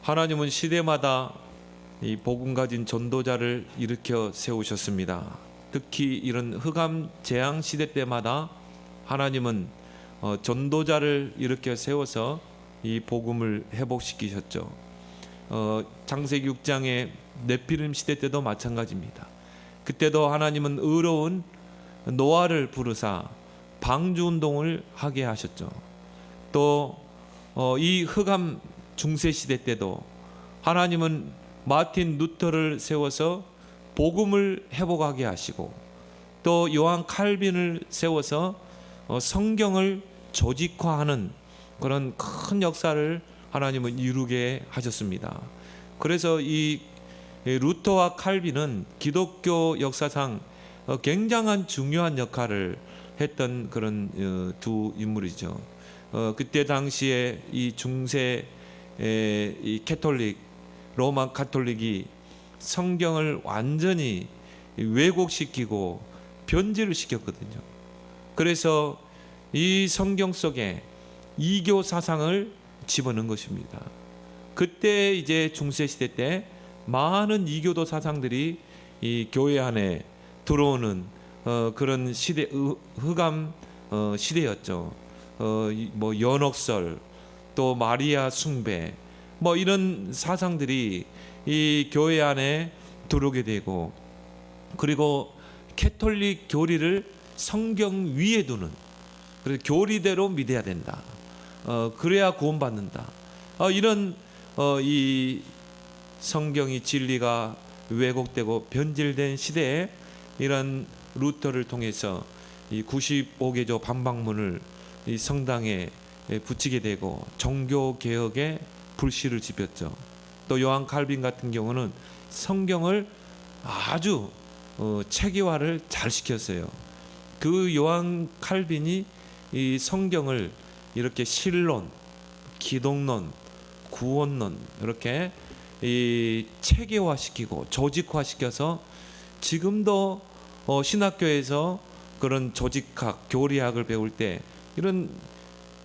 하나님은 시대마다 이 복음 가진 전도자를 일으켜 세우셨습니다. 특히 이런 흑암 재앙 시대 때마다 하나님은 전도자를 일으켜 세워서 이 복음을 회복시키셨죠. 창세기 6장의 네피림 시대 때도 마찬가지입니다. 그때도 하나님은 의로운 노아를 부르사 방주 운동을 하게 하셨죠. 또 이 흑암 중세 시대 때도 하나님은 마틴 루터를 세워서 복음을 회복하게 하시고, 또 요한 칼빈을 세워서 성경을 조직화하는 그런 큰 역사를 하나님은 이루게 하셨습니다. 그래서 이 루터와 칼빈은 기독교 역사상 굉장한 중요한 역할을 했던 그런 두 인물이죠. 그때 당시에 이 중세 이 캐톨릭, 로마 가톨릭이 성경을 완전히 왜곡시키고 변질을 시켰거든요. 그래서 이 성경 속에 이교 사상을 집어넣은 것입니다. 그때 이제 중세 시대 때 많은 이교도 사상들이 이 교회 안에 들어오는 그런 시대, 흑암 시대였죠. 뭐 연옥설, 또 마리아 숭배, 뭐 이런 사상들이 이 교회 안에 들어오게 되고, 그리고 캐톨릭 교리를 성경 위에 두는, 그래서 교리대로 믿어야 된다, 그래야 구원받는다, 이런 이 성경이 진리가 왜곡되고 변질된 시대에 이런 루터를 통해서 이 95개조 반박문을 이 성당에 붙이게 되고 종교 개혁에 불씨를 지폈죠. 또 요한 칼빈 같은 경우는 성경을 아주 체계화를 잘 시켰어요. 그 요한 칼빈이 이 성경을 이렇게 신론, 기독론, 구원론 이렇게 이 체계화시키고 조직화시켜서 지금도 신학교에서 그런 조직학, 교리학을 배울 때 이런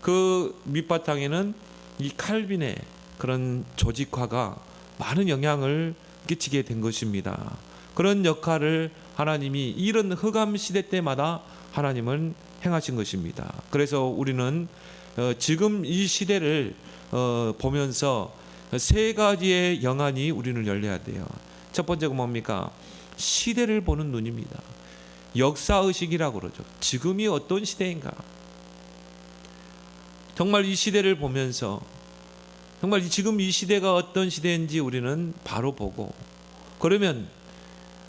그 밑바탕에는 이 칼빈의 그런 조직화가 많은 영향을 끼치게 된 것입니다. 그런 역할을 하나님이 이런 흑암 시대 때마다 하나님은 행하신 것입니다. 그래서 우리는 지금 이 시대를 보면서 세 가지의 영안이 우리는 열려야 돼요. 첫 번째가 뭡니까? 시대를 보는 눈입니다. 역사의식이라고 그러죠. 지금이 어떤 시대인가? 정말 이 시대를 보면서 정말 지금 이 시대가 어떤 시대인지 우리는 바로 보고, 그러면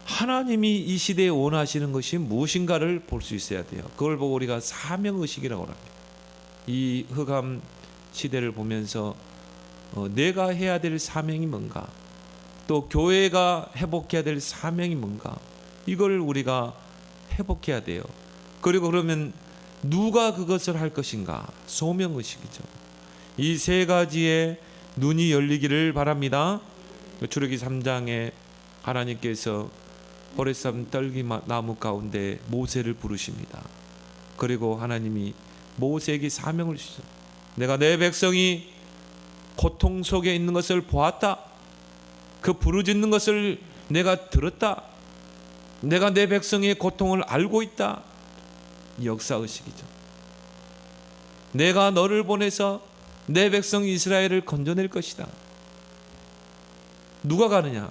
하나님이 이 시대에 원하시는 것이 무엇인가를 볼 수 있어야 돼요. 그걸 보고 우리가 사명의식이라고 합니다. 이 흑암 시대를 보면서 내가 해야 될 사명이 뭔가, 또 교회가 회복해야 될 사명이 뭔가, 이걸 우리가 회복해야 돼요. 그리고 그러면 누가 그것을 할 것인가? 소명의식이죠. 이 세 가지의 눈이 열리기를 바랍니다. 출애기 3장에 하나님께서 호레산 떨기나무 가운데 모세를 부르십니다. 그리고 하나님이 모세에게 사명을 주시죠. 내가 내 백성이 고통 속에 있는 것을 보았다. 그 부르짖는 것을 내가 들었다. 내가 내 백성의 고통을 알고 있다. 역사의식이죠. 내가 너를 보내서 내 백성 이스라엘을 건져낼 것이다. 누가 가느냐?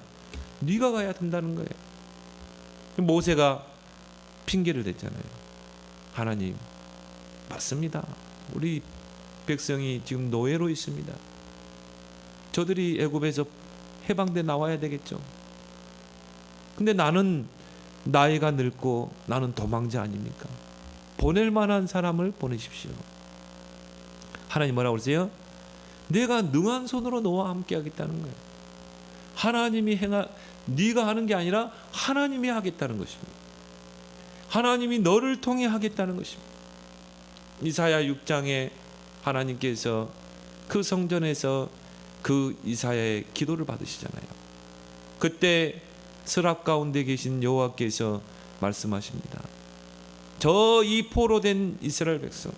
네가 가야 된다는 거예요. 모세가 핑계를 댔잖아요. 하나님, 맞습니다. 우리 백성이 지금 노예로 있습니다. 저들이 애굽에서 해방돼 나와야 되겠죠. 근데 나는 나이가 늙고 나는 도망자 아닙니까? 보낼 만한 사람을 보내십시오. 하나님 뭐라고 그러세요? 내가 능한 손으로 너와 함께 하겠다는 거예요. 하나님이 네가 하는 게 아니라 하나님이 하겠다는 것입니다. 하나님이 너를 통해 하겠다는 것입니다. 이사야 6장에 하나님께서 그 성전에서 그 이사야의 기도를 받으시잖아요. 그때 스랍 가운데 계신 여호와께서 말씀하십니다. 저 이 포로된 이스라엘 백성,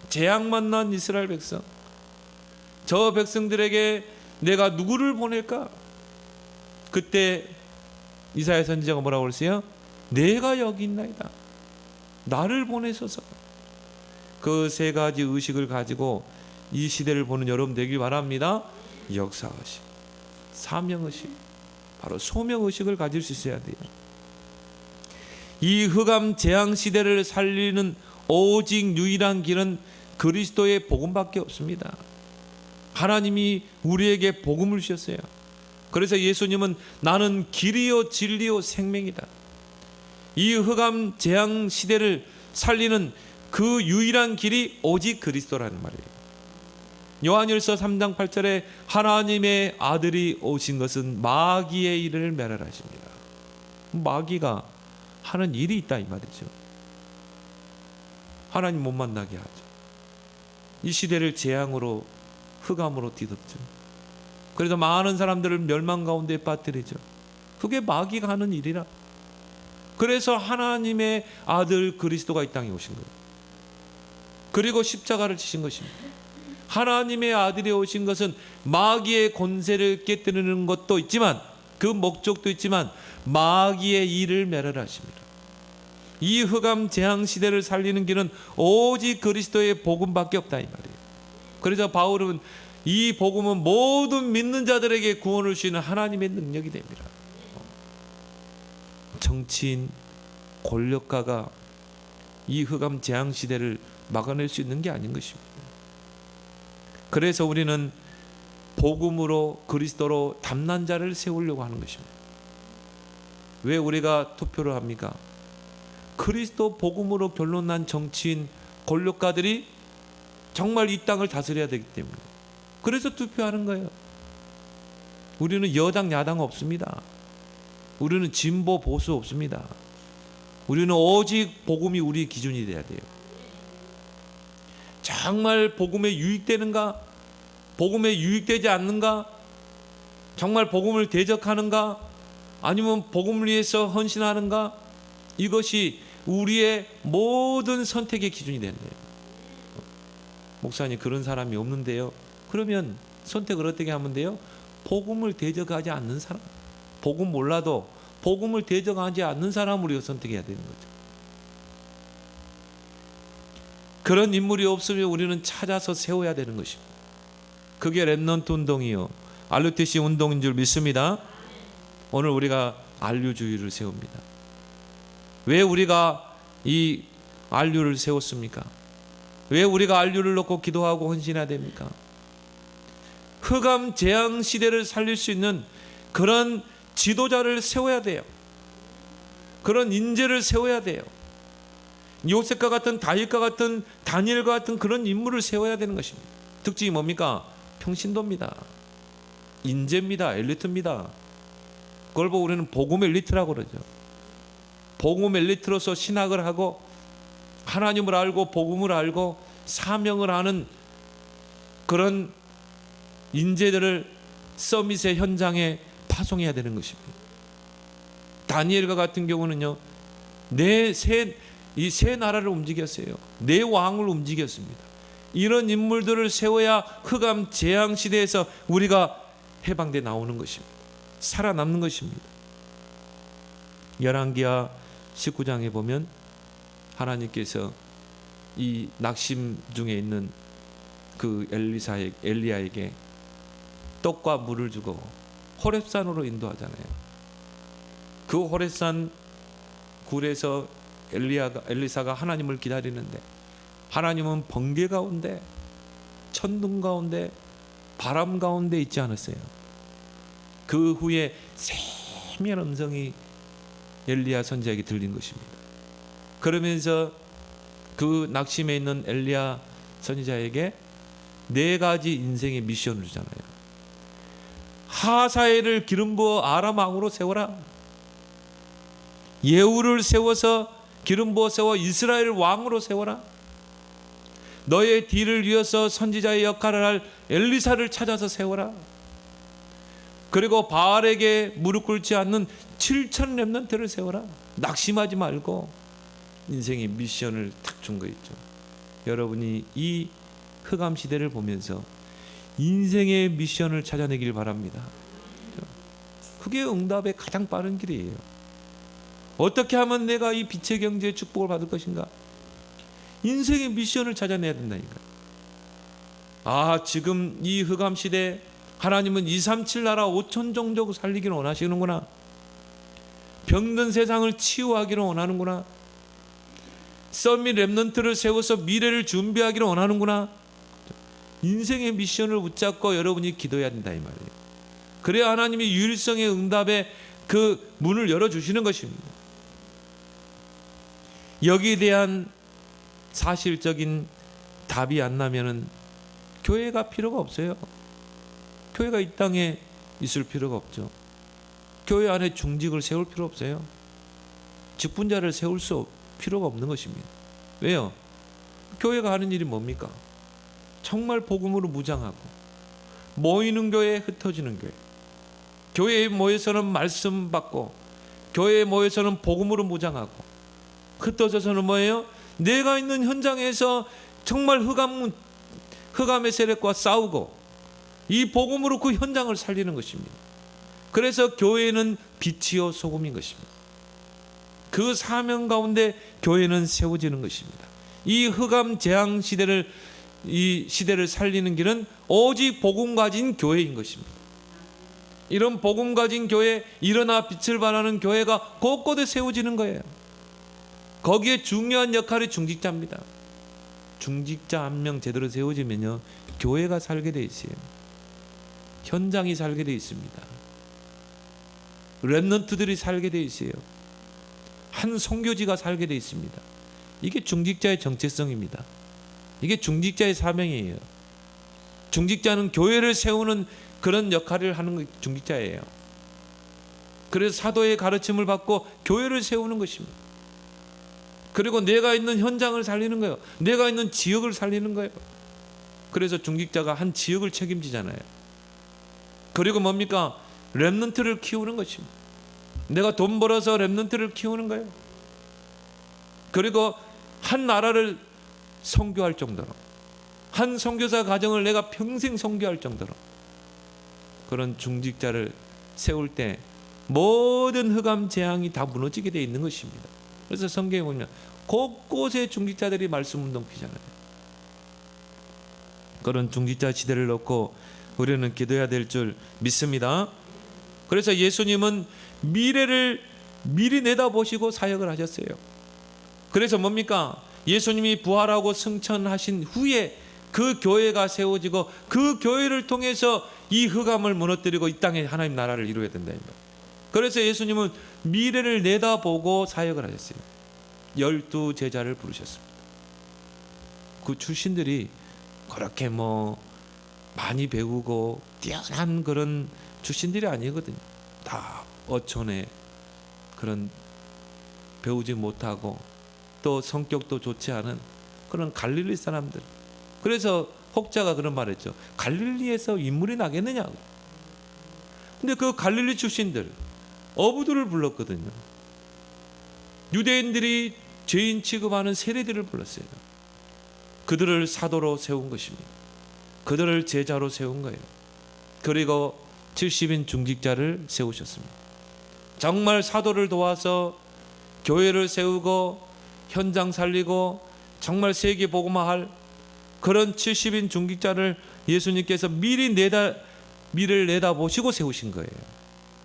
재앙 만난 이스라엘 백성, 저 백성들에게 내가 누구를 보낼까? 그때 이사야 선지자가 뭐라고 그랬어요? 내가 여기 있나이다. 나를 보내소서. 그 세 가지 의식을 가지고 이 시대를 보는 여러분 되길 바랍니다. 역사의식, 사명의식, 바로 소명의식을 가질 수 있어야 돼요. 이 흑암 재앙 시대를 살리는 오직 유일한 길은 그리스도의 복음밖에 없습니다. 하나님이 우리에게 복음을 주셨어요. 그래서 예수님은 나는 길이요 진리요 생명이다. 이 흑암 재앙 시대를 살리는 그 유일한 길이 오직 그리스도라는 말이에요. 요한일서 3장 8절에 하나님의 아들이 오신 것은 마귀의 일을 멸하십니다. 마귀가 하는 일이 있다 이 말이죠. 하나님 못 만나게 하죠. 이 시대를 재앙으로, 흑암으로 뒤덮죠. 그래서 많은 사람들을 멸망 가운데 빠뜨리죠. 그게 마귀가 하는 일이라. 그래서 하나님의 아들 그리스도가 이 땅에 오신 거예요. 그리고 십자가를 지신 것입니다. 하나님의 아들이 오신 것은 마귀의 권세를 깨뜨리는 것도 있지만, 그 목적도 있지만 마귀의 일을 멸하십니다. 이 흑암 재앙 시대를 살리는 길은 오직 그리스도의 복음밖에 없다 이 말이에요. 그래서 바울은 이 복음은 모든 믿는 자들에게 구원을 주시는 하나님의 능력이 됩니다. 정치인, 권력가가 이 흑암 재앙 시대를 막아낼 수 있는 게 아닌 것입니다. 그래서 우리는 복음으로, 그리스도로 담난 자를 세우려고 하는 것입니다. 왜 우리가 투표를 합니까? 그리스도 복음으로 결론난 정치인, 권력가들이 정말 이 땅을 다스려야 되기 때문에 그래서 투표하는 거예요. 우리는 여당 야당 없습니다. 우리는 진보 보수 없습니다. 우리는 오직 복음이 우리의 기준이 돼야 돼요. 정말 복음에 유익되는가? 복음에 유익되지 않는가? 정말 복음을 대적하는가? 아니면 복음을 위해서 헌신하는가? 이것이 우리의 모든 선택의 기준이 된대요. 목사님 그런 사람이 없는데요. 그러면 선택을 어떻게 하면 돼요? 복음을 대적하지 않는 사람, 복음 몰라도 복음을 대적하지 않는 사람을 우리가 선택해야 되는 거죠. 그런 인물이 없으면 우리는 찾아서 세워야 되는 것입니다. 그게 렘넌트 운동이요, RUTC 운동인 줄 믿습니다. 오늘 우리가 RU주의를 세웁니다. 왜 우리가 이 RU를 세웠습니까? 왜 우리가 RU를 놓고 기도하고 헌신해야 됩니까? 흑암 재앙 시대를 살릴 수 있는 그런 지도자를 세워야 돼요. 그런 인재를 세워야 돼요. 요셉과 같은, 다윗과 같은, 다니엘과 같은 그런 인물을 세워야 되는 것입니다. 특징이 뭡니까? 평신도입니다. 인재입니다. 엘리트입니다. 그걸 보고 우리는 복음 엘리트라고 그러죠. 복음 엘리트로서 신학을 하고 하나님을 알고 복음을 알고 사명을 하는 그런 인재들을 서밋의 현장에 파송해야 되는 것입니다. 다니엘과 같은 경우는요, 이 세 나라를 움직였어요. 네 왕을 움직였습니다. 이런 인물들을 세워야 흑암 재앙 시대에서 우리가 해방돼 나오는 것입니다. 살아남는 것입니다. 열왕기하 19장에 보면 하나님께서 이 낙심 중에 있는 그 엘리야에게 떡과 물을 주고 호렙산으로 인도하잖아요. 그 호렙산 굴에서 엘리사가 하나님을 기다리는데 하나님은 번개 가운데, 천둥 가운데, 바람 가운데 있지 않았어요. 그 후에 세미한 음성이 엘리야 선지자에게 들린 것입니다. 그러면서 그 낙심에 있는 엘리야 선지자에게 네 가지 인생의 미션을 주잖아요. 하사엘을 기름 부어 아람 왕으로 세워라. 예후를 세워서 기름 부어 세워 이스라엘 왕으로 세워라. 너의 뒤를 이어서 선지자의 역할을 할 엘리사를 찾아서 세워라. 그리고 바알에게 무릎 꿇지 않는 7천 렘넌트를 세워라. 낙심하지 말고 인생의 미션을 탁 준 거 있죠. 여러분이 이 흑암 시대를 보면서 인생의 미션을 찾아내길 바랍니다. 그게 응답의 가장 빠른 길이에요. 어떻게 하면 내가 이 빛의 경제의 축복을 받을 것인가? 인생의 미션을 찾아내야 된다니까. 지금 이 흑암 시대 하나님은 237 나라 5천 종족 살리기를 원하시는구나. 병든 세상을 치유하기를 원하는구나. 썸밋 렘넌트를 세워서 미래를 준비하기를 원하는구나. 인생의 미션을 붙잡고 여러분이 기도해야 된다 이 말이에요. 그래야 하나님이 유일성의 응답의 그 문을 열어주시는 것입니다. 여기에 대한 사실적인 답이 안 나면은 교회가 필요가 없어요. 교회가 이 땅에 있을 필요가 없죠. 교회 안에 중직을 세울 필요 없어요. 직분자를 세울 필요가 없는 것입니다. 왜요? 교회가 하는 일이 뭡니까? 정말 복음으로 무장하고 모이는 교회, 흩어지는 교회. 교회에 모여서는 말씀 받고 교회에 모여서는 복음으로 무장하고 흩어져서는 뭐예요? 내가 있는 현장에서 정말 흑암의 세력과 싸우고 이 복음으로 그 현장을 살리는 것입니다. 그래서 교회는 빛이요 소금인 것입니다. 그 사명 가운데 교회는 세워지는 것입니다. 이 흑암 재앙 시대를 살리는 길은 오직 복음 가진 교회인 것입니다. 이런 복음 가진 교회, 일어나 빛을 발하는 교회가 곳곳에 세워지는 거예요. 거기에 중요한 역할이 중직자입니다. 중직자 한 명 제대로 세워지면요, 교회가 살게 돼 있어요. 현장이 살게 돼 있습니다. 렘넌트들이 살게 돼 있어요. 한 선교지가 살게 돼 있습니다. 이게 중직자의 정체성입니다. 이게 중직자의 사명이에요. 중직자는 교회를 세우는 그런 역할을 하는 게 중직자예요. 그래서 사도의 가르침을 받고 교회를 세우는 것입니다. 그리고 내가 있는 현장을 살리는 거예요. 내가 있는 지역을 살리는 거예요. 그래서 중직자가 한 지역을 책임지잖아요. 그리고 뭡니까? 렘넌트를 키우는 것입니다. 내가 돈 벌어서 렘넌트를 키우는 거예요. 그리고 한 나라를 선교할 정도로, 한 선교사 가정을 내가 평생 선교할 정도로 그런 중직자를 세울 때 모든 흑암 재앙이 다 무너지게 되어 있는 것입니다. 그래서 성경에 보면 곳곳에 중직자들이 말씀 운동 피잖아요. 그런 중직자 시대를 놓고 우리는 기도해야 될 줄 믿습니다. 그래서 예수님은 미래를 미리 내다보시고 사역을 하셨어요. 그래서 뭡니까? 예수님이 부활하고 승천하신 후에 그 교회가 세워지고 그 교회를 통해서 이 흑암을 무너뜨리고 이 땅에 하나님 나라를 이루어야 된다. 그래서 예수님은 미래를 내다보고 사역을 하셨어요. 12 제자를 부르셨습니다. 그 출신들이 그렇게 많이 배우고 뛰어난 그런 출신들이 아니거든요. 다 어촌에 그런 배우지 못하고 또 성격도 좋지 않은 그런 갈릴리 사람들. 그래서 혹자가 그런 말했죠. 갈릴리에서 인물이 나겠느냐고. 근데 그 갈릴리 출신들 어부들을 불렀거든요. 유대인들이 죄인 취급하는 세리들을 불렀어요. 그들을 사도로 세운 것입니다. 그들을 제자로 세운 거예요. 그리고 70인 중직자를 세우셨습니다. 정말 사도를 도와서 교회를 세우고 현장 살리고 정말 세계 복음화할 그런 70인 중직자를 예수님께서 미래를 내다보시고 세우신 거예요.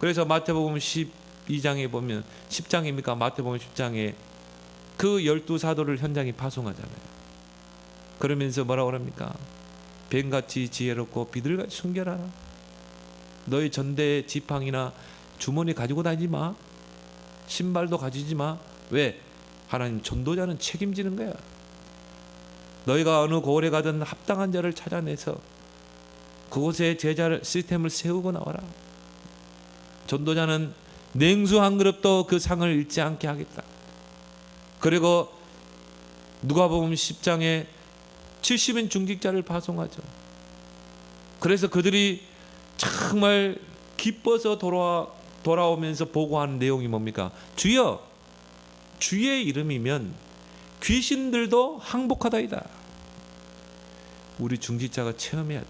그래서 마태복음 12장에 보면 10장입니까? 마태복음 10장에 그 12사도를 현장에 파송하잖아요. 그러면서 뭐라고 합니까? 뱀같이 지혜롭고 비둘같이 순결하라. 너희 전대 지팡이나 주머니 가지고 다니지 마. 신발도 가지지 마. 왜? 하나님 전도자는 책임지는 거야. 너희가 어느 고을에 가든 합당한 자를 찾아내서 그곳에 제자를 시스템을 세우고 나와라. 전도자는 냉수 한 그릇도 그 상을 잃지 않게 하겠다. 그리고 누가복음 10장에 70인 중직자를 파송하죠. 그래서 그들이 정말 기뻐서 돌아오면서 보고하는 내용이 뭡니까? 주여, 주의 이름이면 귀신들도 항복하다이다. 우리 중직자가 체험해야 돼.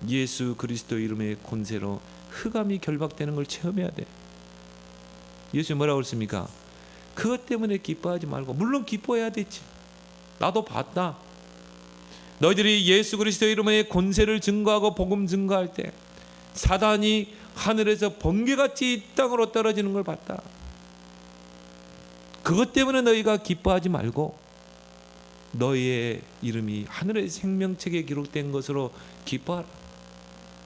예수 그리스도 이름의 권세로 흑암이 결박되는 걸 체험해야 돼. 예수님 뭐라고 그랬습니까? 그것 때문에 기뻐하지 말고, 물론 기뻐해야 되지. 나도 봤다. 너희들이 예수 그리스도 이름의 권세를 증거하고 복음 증거할 때 사단이 하늘에서 번개같이 이 땅으로 떨어지는 걸 봤다. 그것 때문에 너희가 기뻐하지 말고 너희의 이름이 하늘의 생명책에 기록된 것으로 기뻐하라.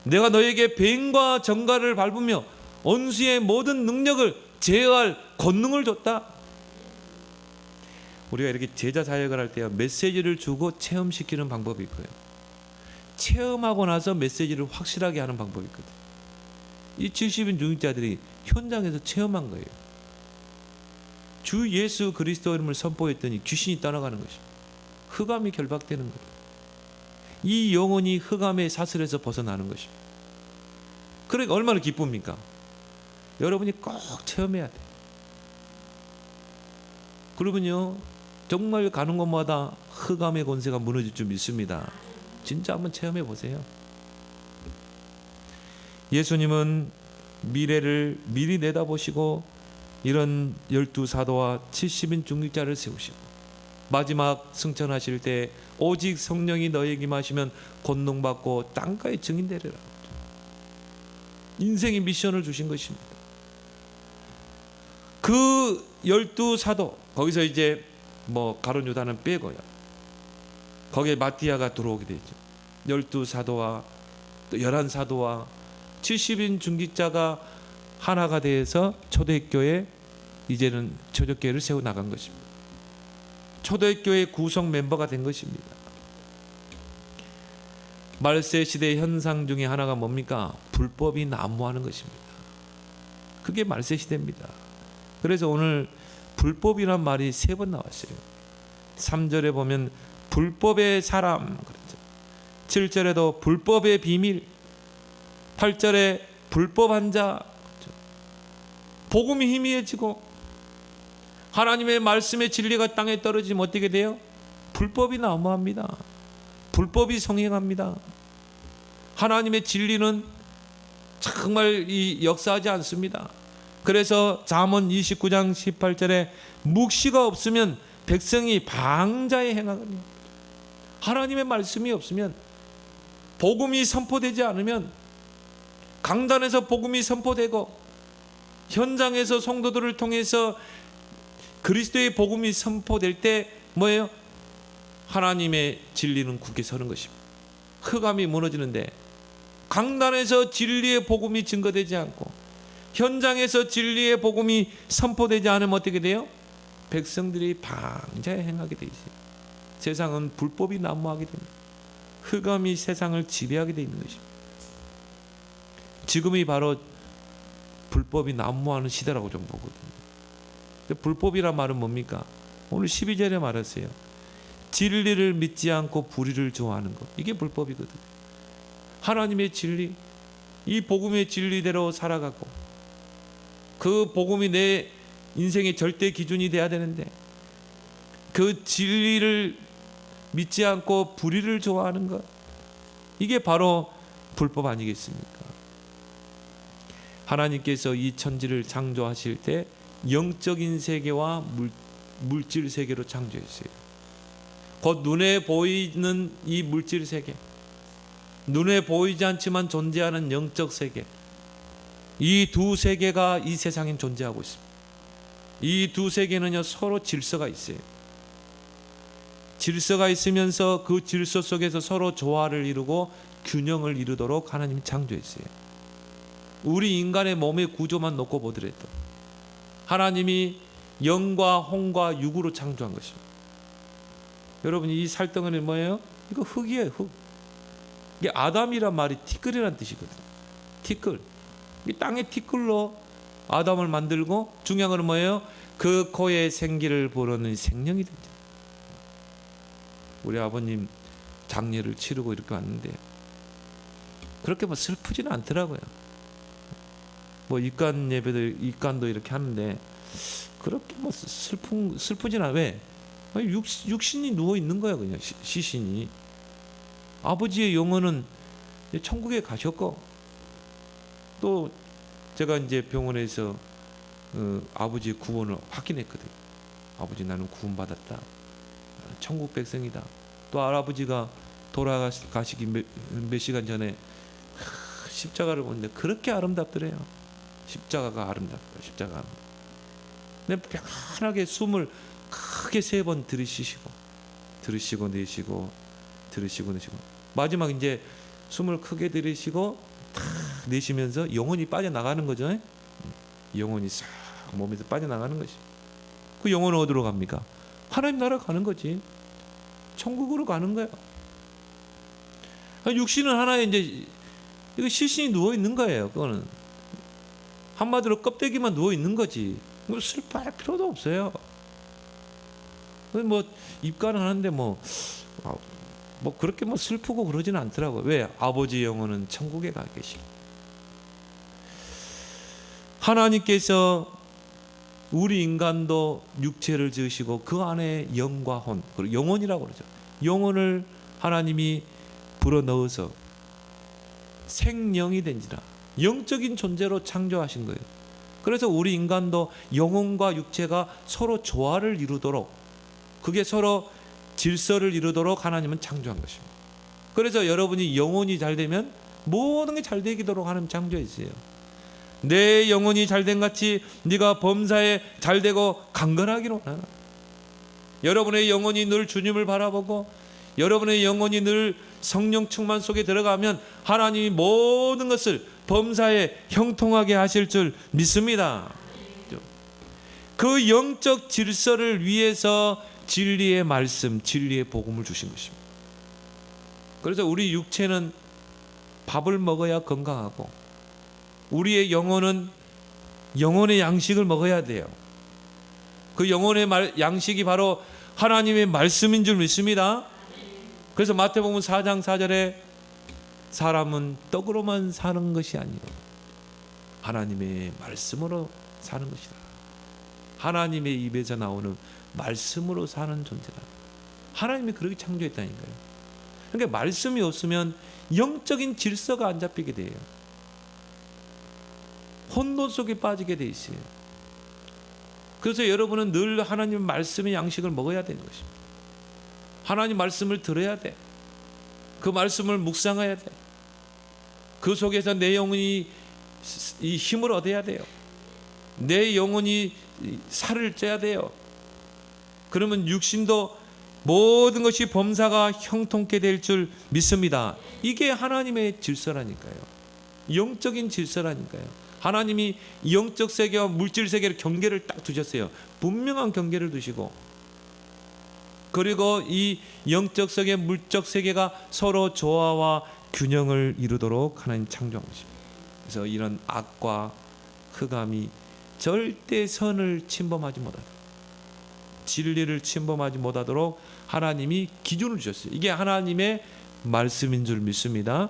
내가 너희에게 뱀과 정갈을 밟으며 원수의 모든 능력을 제어할 권능을 줬다. 우리가 이렇게 제자 사역을 할 때 메시지를 주고 체험시키는 방법이 있고요, 체험하고 나서 메시지를 확실하게 하는 방법이 있거든. 이 70인 중직자들이 현장에서 체험한 거예요. 주 예수 그리스도 이름을 선포했더니 귀신이 떠나가는 것입니다. 흑암이 결박되는 거예요. 이 영혼이 흑암의 사슬에서 벗어나는 것입니다. 그러니까 얼마나 기쁩니까? 여러분이 꼭 체험해야 돼요. 그러면요, 정말 가는 곳마다 흑암의 권세가 무너질 줄 믿습니다. 진짜 한번 체험해 보세요. 예수님은 미래를 미리 내다보시고 이런 12사도와 70인 중직자를 세우시고 마지막 승천하실 때 오직 성령이 너에게 임하시면 권능받고 땅가의 증인 되리라. 인생의 미션을 주신 것입니다. 그 12사도, 거기서 이제 뭐 가룟 유다는 빼고요, 거기에 마띠아가 들어오게 되죠. 12사도와 또 11사도와 70인 중직자가 하나가 되어서 초대교회, 이제는 초대교회를 세워 나간 것입니다. 초대교회 구성 멤버가 된 것입니다. 말세 시대의 현상 중에 하나가 뭡니까? 불법이 난무하는 것입니다. 그게 말세 시대입니다. 그래서 오늘 불법이란 말이 3번 나왔어요. 3절에 보면 불법의 사람 그랬죠. 7절에도 불법의 비밀, 8절에 불법한 자. 복음이 희미해지고 하나님의 말씀의 진리가 땅에 떨어지면 어떻게 돼요? 불법이 난무합니다. 불법이 성행합니다. 하나님의 진리는 정말 역사하지 않습니다. 그래서 잠언 29장 18절에 묵시가 없으면 백성이 방자에 행하거든요. 하나님의 말씀이 없으면, 복음이 선포되지 않으면, 강단에서 복음이 선포되고 현장에서 성도들을 통해서 그리스도의 복음이 선포될 때 뭐예요? 하나님의 진리는 굳게 서는 것입니다. 흑암이 무너지는데 강단에서 진리의 복음이 증거되지 않고 현장에서 진리의 복음이 선포되지 않으면 어떻게 돼요? 백성들이 방자에 행하게 돼 있어요. 세상은 불법이 난무하게 됩니다. 흑암이 세상을 지배하게 돼 있는 것입니다. 지금이 바로 불법이 난무하는 시대라고 좀 보거든요. 불법이란 말은 뭡니까? 오늘 12절에 말했어요. 진리를 믿지 않고 불의를 좋아하는 것, 이게 불법이거든요. 하나님의 진리, 이 복음의 진리대로 살아가고 그 복음이 내 인생의 절대 기준이 돼야 되는데 그 진리를 믿지 않고 불의를 좋아하는 것, 이게 바로 불법 아니겠습니까? 하나님께서 이 천지를 창조하실 때 영적인 세계와 물질 세계로 창조했어요. 곧 눈에 보이는 이 물질 세계, 눈에 보이지 않지만 존재하는 영적 세계, 이 두 세계가 이 세상에 존재하고 있습니다. 이 두 세계는요, 서로 질서가 있어요. 질서가 있으면서 그 질서 속에서 서로 조화를 이루고 균형을 이루도록 하나님이 창조했어요. 우리 인간의 몸의 구조만 놓고 보더라도 하나님이 영과 혼과 육으로 창조한 것입니다. 여러분, 이 살덩어리는 뭐예요? 이거 흙이에요, 흙. 이게 아담이란 말이 티끌이란 뜻이거든요. 티끌. 이 땅의 티끌로 아담을 만들고, 중요한 건 뭐예요? 그 코에 생기를 불어넣는 생명이 됩니다. 우리 아버님 장례를 치르고 이렇게 왔는데 그렇게 뭐 슬프지는 않더라고요. 뭐 입간 예배도 입간도 이렇게 하는데 그렇게 뭐 슬프진 않아. 왜? 육신이 누워 있는 거야, 그냥 시신이. 아버지의 영혼은 이제 천국에 가셨고, 또 제가 이제 병원에서 아버지의 구원을 확인했거든요. 아버지, 나는 구원받았다. 나는 천국 백성이다. 또 할아버지가 돌아가시기 몇 시간 전에 십자가를 보는데 그렇게 아름답더래요. 십자가가 아름답다. 십자가. 근데 편하게 숨을 크게 3번 들이쉬시고 내쉬고 들이쉬고 내쉬고, 마지막 이제 숨을 크게 들이쉬고 탁 내쉬면서 영혼이 빠져나가는 거죠. 영혼이 싹 몸에서 빠져나가는 것이. 그 영혼은 어디로 갑니까? 하나님 나라 가는 거지. 천국으로 가는 거야. 육신은 하나의 이제 이거 시신이 누워 있는 거예요. 그거는 한마디로 껍데기만 누워 있는 거지. 슬퍼할 필요도 없어요. 뭐 입가는 하는데 뭐 그렇게 뭐 슬프고 그러지는 않더라고요. 왜? 아버지 영혼은 천국에 가 계시고, 하나님께서 우리 인간도 육체를 지으시고 그 안에 영과 혼, 그리고 영혼이라고 그러죠. 영혼을 하나님이 불어넣어서 생령이 된지라 영적인 존재로 창조하신 거예요. 그래서 우리 인간도 영혼과 육체가 서로 조화를 이루도록, 그게 서로 질서를 이루도록 하나님은 창조한 것입니다. 그래서 여러분이 영혼이 잘 되면 모든 게 잘 되도록 하나님 창조했어요. 내 영혼이 잘된 같이 네가 범사에 잘되고 강건하기로 하나. 여러분의 영혼이 늘 주님을 바라보고 여러분의 영혼이 늘 성령 충만 속에 들어가면 하나님이 모든 것을 범사에 형통하게 하실 줄 믿습니다. 그 영적 질서를 위해서 진리의 말씀, 진리의 복음을 주신 것입니다. 그래서 우리 육체는 밥을 먹어야 건강하고, 우리의 영혼은 영혼의 양식을 먹어야 돼요. 그 영혼의 양식이 바로 하나님의 말씀인 줄 믿습니다. 그래서 마태복음 4장 4절에 사람은 떡으로만 사는 것이 아니요 하나님의 말씀으로 사는 것이다. 하나님의 입에서 나오는 말씀으로 사는 존재다. 하나님이 그렇게 창조했다니까요. 그러니까 말씀이 없으면 영적인 질서가 안 잡히게 돼요. 혼돈 속에 빠지게 돼 있어요. 그래서 여러분은 늘 하나님 말씀의 양식을 먹어야 되는 것입니다. 하나님 말씀을 들어야 돼. 그 말씀을 묵상해야 돼. 그 속에서 내 영혼이 이 힘을 얻어야 돼요. 내 영혼이 살을 쪄야 돼요. 그러면 육신도 모든 것이 범사가 형통케 될 줄 믿습니다. 이게 하나님의 질서라니까요. 영적인 질서라니까요. 하나님이 영적 세계와 물질 세계를 경계를 딱 두셨어요. 분명한 경계를 두시고, 그리고 이 영적 세계, 물적 세계가 서로 조화와 균형을 이루도록 하나님 창조한 것입니다. 그래서 이런 악과 흑암이 절대 선을 침범하지 못하도록, 진리를 침범하지 못하도록 하나님이 기준을 주셨어요. 이게 하나님의 말씀인 줄 믿습니다.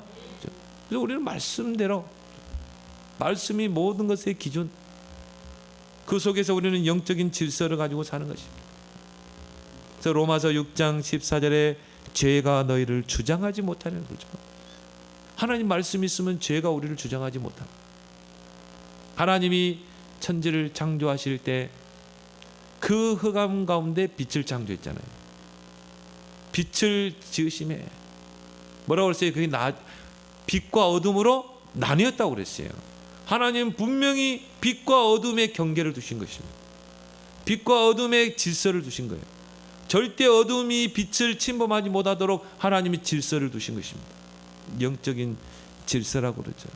그래서 우리는 말씀대로, 말씀이 모든 것의 기준, 그 속에서 우리는 영적인 질서를 가지고 사는 것입니다. 그래서 로마서 6장 14절에 죄가 너희를 주장하지 못하는 거죠. 하나님 말씀이 있으면 죄가 우리를 주장하지 못합니다. 하나님이 천지를 창조하실 때 그 흑암 가운데 빛을 창조했잖아요. 빛을 지으심에 뭐라고 그랬어요? 그게 빛과 어둠으로 나뉘었다고 그랬어요. 하나님은 분명히 빛과 어둠의 경계를 두신 것입니다. 빛과 어둠의 질서를 두신 거예요. 절대 어둠이 빛을 침범하지 못하도록 하나님이 질서를 두신 것입니다. 영적인 질서라고 그러죠.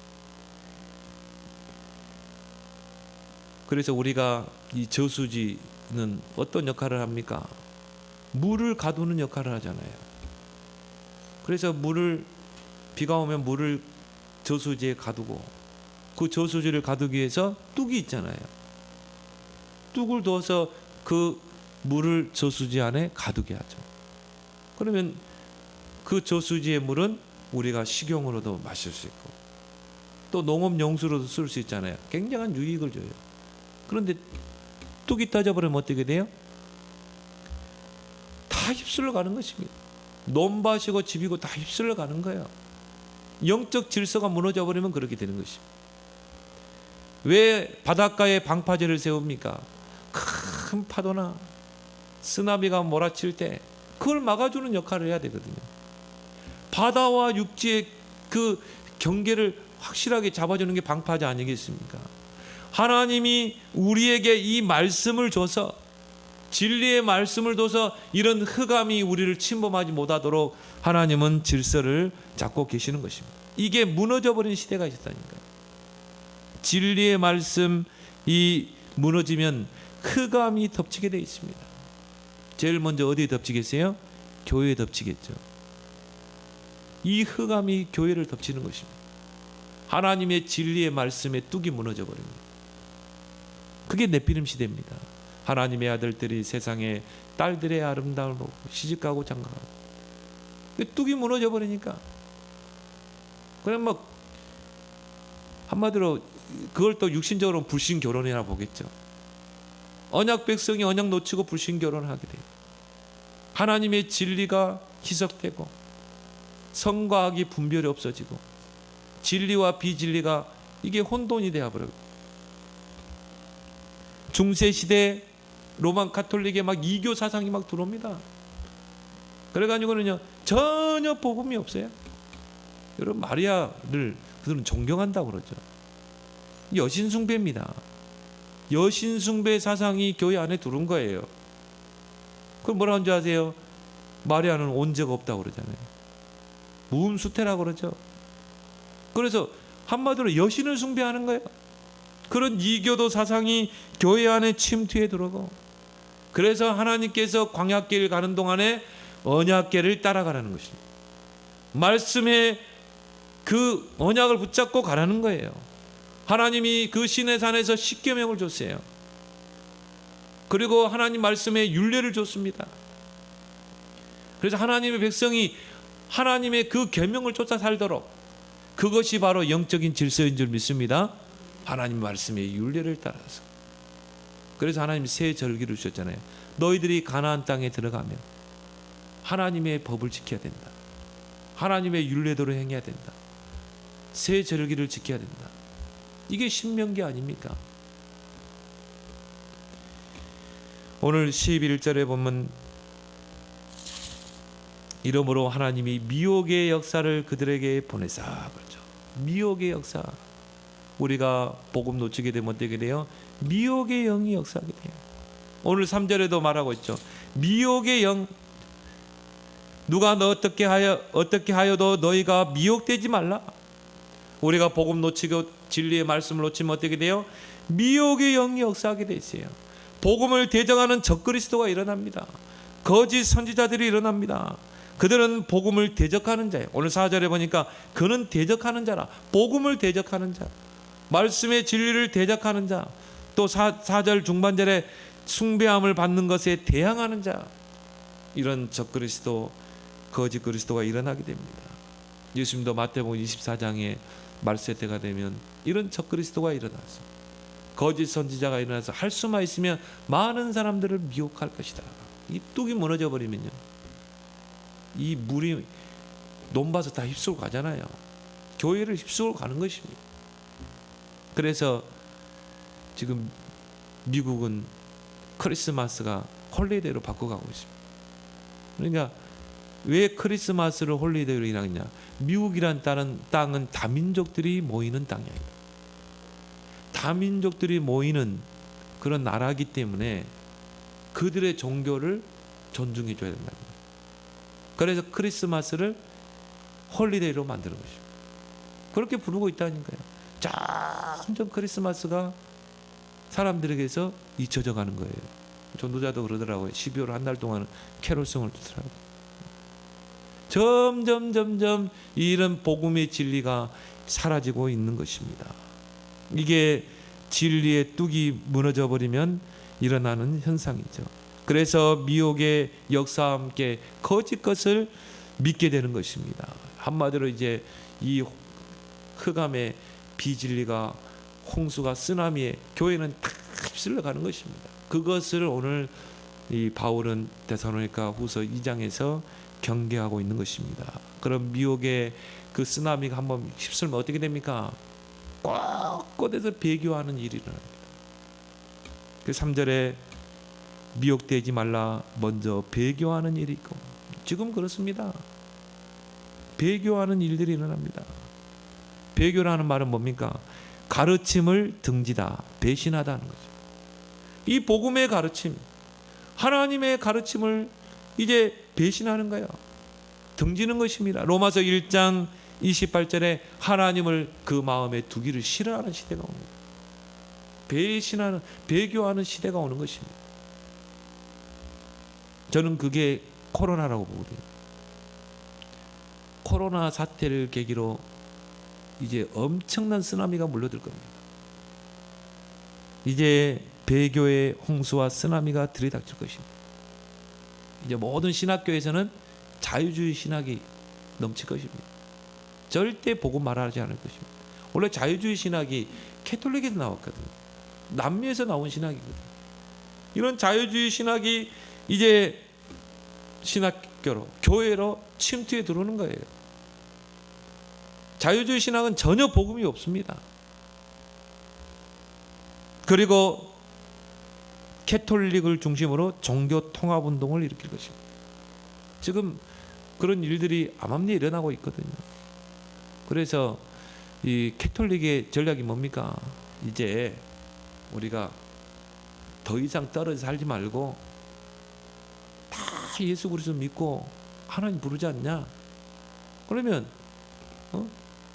그래서 우리가 이 저수지는 어떤 역할을 합니까? 물을 가두는 역할을 하잖아요. 그래서 비가 오면 물을 저수지에 가두고, 그 저수지를 가두기 위해서 뚝이 있잖아요. 뚝을 둬서 그 물을 저수지 안에 가두게 하죠. 그러면 그 저수지의 물은 우리가 식용으로도 마실 수 있고 또 농업 용수로도 쓸 수 있잖아요. 굉장한 유익을 줘요. 그런데 뚝이 터져버리면 어떻게 돼요? 다 휩쓸려 가는 것입니다. 논밭이고 집이고 다 휩쓸려 가는 거예요. 영적 질서가 무너져 버리면 그렇게 되는 것입니다. 왜 바닷가에 방파제를 세웁니까? 큰 파도나 쓰나미가 몰아칠 때 그걸 막아주는 역할을 해야 되거든요. 바다와 육지의 그 경계를 확실하게 잡아주는 게 방파제 아니겠습니까? 하나님이 우리에게 이 말씀을 줘서, 진리의 말씀을 줘서 이런 흑암이 우리를 침범하지 못하도록 하나님은 질서를 잡고 계시는 것입니다. 이게 무너져버린 시대가 있었다니까요. 진리의 말씀이 무너지면 흑암이 덮치게 되어 있습니다. 제일 먼저 어디에 덮치겠어요? 교회에 덮치겠죠. 이 흑암이 교회를 덮치는 것입니다. 하나님의 진리의 말씀에 뚝이 무너져 버립니다. 그게 네피림 시대입니다. 하나님의 아들들이 세상에 딸들의 아름다움을 보고 시집가고 장가가고 뚝이 무너져 버리니까, 그냥 막 한마디로 그걸 또 육신적으로 불신 결혼이라 보겠죠. 언약 백성이 언약 놓치고 불신 결혼을 하게 돼요. 하나님의 진리가 희석되고 성과 악이 분별이 없어지고 진리와 비진리가 이게 혼돈이 되어버려요. 중세시대 로만 가톨릭에 막 이교 사상이 막 들어옵니다. 그래가지고는요 전혀 복음이 없어요. 여러분, 마리아를 그들은 존경한다고 그러죠. 여신 숭배입니다. 여신 숭배 사상이 교회 안에 들어온 거예요. 그걸 뭐라 하는 줄 아세요? 마리아는 온 적 없다고 그러잖아요. 무음수태라고 그러죠. 그래서 한마디로 여신을 숭배하는 거예요. 그런 이교도 사상이 교회 안에 침투해 들어오고, 그래서 하나님께서 광야길 가는 동안에 언약궤를 따라가라는 것입니다. 말씀에 그 언약을 붙잡고 가라는 거예요. 하나님이 그 시내산에서 십계명을 줬어요. 그리고 하나님 말씀에 율례를 줬습니다. 그래서 하나님의 백성이 하나님의 그 계명을 쫓아 살도록, 그것이 바로 영적인 질서인 줄 믿습니다. 하나님 말씀의 율례를 따라서. 그래서 하나님이 새 절기를 주셨잖아요. 너희들이 가나안 땅에 들어가면 하나님의 법을 지켜야 된다. 하나님의 율례대로 행해야 된다. 새 절기를 지켜야 된다. 이게 신명기 아닙니까? 오늘 11절에 보면 이러므로 하나님이 미혹의 역사를 그들에게 보내사 그렇죠. 미혹의 역사. 우리가 복음 놓치게 되면 어떻게 돼요? 미혹의 영이 역사하게 돼요. 오늘 3절에도 말하고 있죠. 미혹의 영. 누가 너 어떻게 하여도 너희가 미혹되지 말라. 우리가 복음 놓치고 진리의 말씀을 놓치면 어떻게 돼요? 미혹의 영이 역사하게 돼 있어요. 복음을 대적하는 적그리스도가 일어납니다. 거짓 선지자들이 일어납니다. 그들은 복음을 대적하는 자예요. 오늘 4절에 보니까 그는 대적하는 자라. 복음을 대적하는 자, 말씀의 진리를 대적하는 자, 또 4절 중반절에 숭배함을 받는 것에 대항하는 자, 이런 적그리스도, 거짓 그리스도가 일어나게 됩니다. 예수님도 마태복음 24장에 말세 때가 되면 이런 적그리스도가 일어나서, 거짓 선지자가 일어나서 할 수만 있으면 많은 사람들을 미혹할 것이다. 이 뚝이 무너져 버리면요, 이 물이 논봐서 다 휩쓸고 가잖아요. 교회를 휩쓸고 가는 것입니다. 그래서 지금 미국은 크리스마스가 홀리데이로 바꿔가고 있습니다. 그러니까 왜 크리스마스를 홀리데이로 일하느냐? 미국이란 땅은 다민족들이 모이는 땅이에요. 다민족들이 모이는 그런 나라이기 때문에 그들의 종교를 존중해 줘야 된다는 거예요. 그래서 크리스마스를 홀리데이로 만드는 것입니다. 그렇게 부르고 있다니까요. 점점 크리스마스가 사람들에게서 잊혀져 가는 거예요. 전도자도 그러더라고요. 12월 한 달 동안은 캐롤송을 듣더라고요. 점점 이런 복음의 진리가 사라지고 있는 것입니다. 이게 진리의 뚝이 무너져 버리면 일어나는 현상이죠. 그래서 미혹의 역사와 함께 거짓 것을 믿게 되는 것입니다. 한마디로 이제 이 흑암의 비진리가, 홍수가, 쓰나미에 교회는 다 휩쓸려 가는 것입니다. 그것을 오늘 이 바울은 데살로니가 후서 2장에서 경계하고 있는 것입니다. 그런 미혹의 그 쓰나미가 한번 휩쓸면 어떻게 됩니까? 꼿꼿해서 배교하는 일이 일어납니다. 그 3절에 미혹되지 말라 먼저 배교하는 일이 있고, 지금 그렇습니다. 배교하는 일들이 일어납니다. 배교라는 말은 뭡니까? 가르침을 등지다, 배신하다는 거죠. 이 복음의 가르침, 하나님의 가르침을 이제 배신하는 거예요. 등지는 것입니다. 로마서 1장 28절에 하나님을 그 마음에 두기를 싫어하는 시대가 옵니다. 배신하는, 배교하는 시대가 오는 것입니다. 저는 그게 코로나라고 보거든요. 코로나 사태를 계기로 이제 엄청난 쓰나미가 몰려들 겁니다. 이제 배교의 홍수와 쓰나미가 들이닥칠 것입니다. 이제 모든 신학교에서는 자유주의 신학이 넘칠 것입니다. 절대 복음 말하지 않을 것입니다. 원래 자유주의 신학이 캐톨릭에서 나왔거든요. 남미에서 나온 신학이거든요. 이런 자유주의 신학이 이제 신학교로, 교회로 침투해 들어오는 거예요. 자유주의 신학은 전혀 복음이 없습니다. 그리고 캐톨릭을 중심으로 종교 통합 운동을 일으킬 것입니다. 지금 그런 일들이 암암리에 일어나고 있거든요. 그래서 이 캐톨릭의 전략이 뭡니까? 이제 우리가 더 이상 떨어져 살지 말고 다 예수 그리스도 믿고 하나님 부르지 않냐? 그러면